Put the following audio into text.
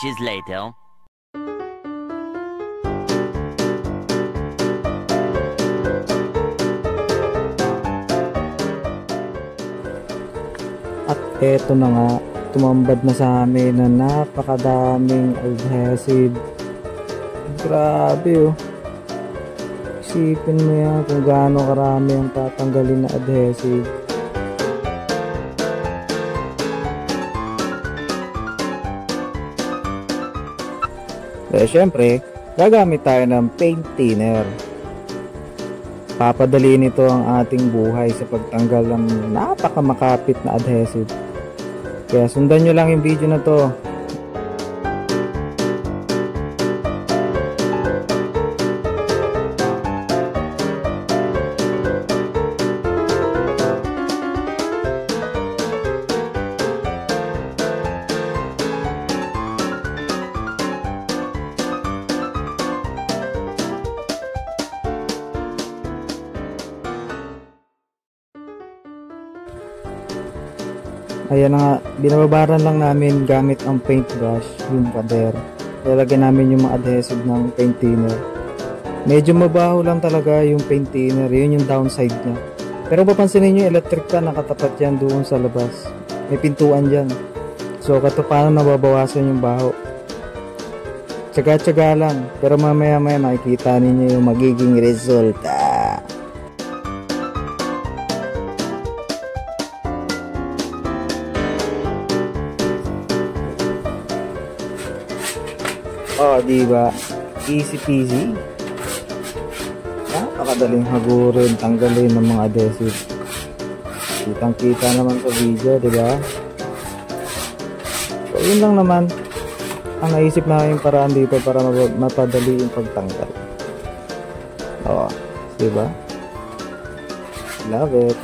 inches later. At eto na nga, tumambad na sa amin na napakadaming adhesive. Grabe oh. Isipin mo yan kung gaano karami ang tatanggalin na adhesive. Syempre, gagamit tayo ng paint thinner. Papadali nito ang ating buhay sa pagtanggal ng napakamakapit na adhesive. Kaya sundan nyo lang yung video na to. Ayan na nga, binababaran lang namin gamit ang paintbrush, yung pader. Lalagyan namin yung mga adhesive ng paint thinner. Medyo mabaho lang talaga yung paint thinner, yun yung downside niya. Pero papansinin nyo, electric ka, nakatapat yan doon sa labas. May pintuan dyan. So, kato paano nababawasan yung baho. Tsaga-tsaga lang, pero mamaya-maya makikita ninyo yung magiging resulta. Oh, diba? Easy peasy. Napakadaling hagurin, tanggalin ng mga adhesive. Kitang-kita naman sa video, diba? So, yun lang naman ang naisip namin paraan dito para mapadali yung pagtanggal. Oh, diba? Love it.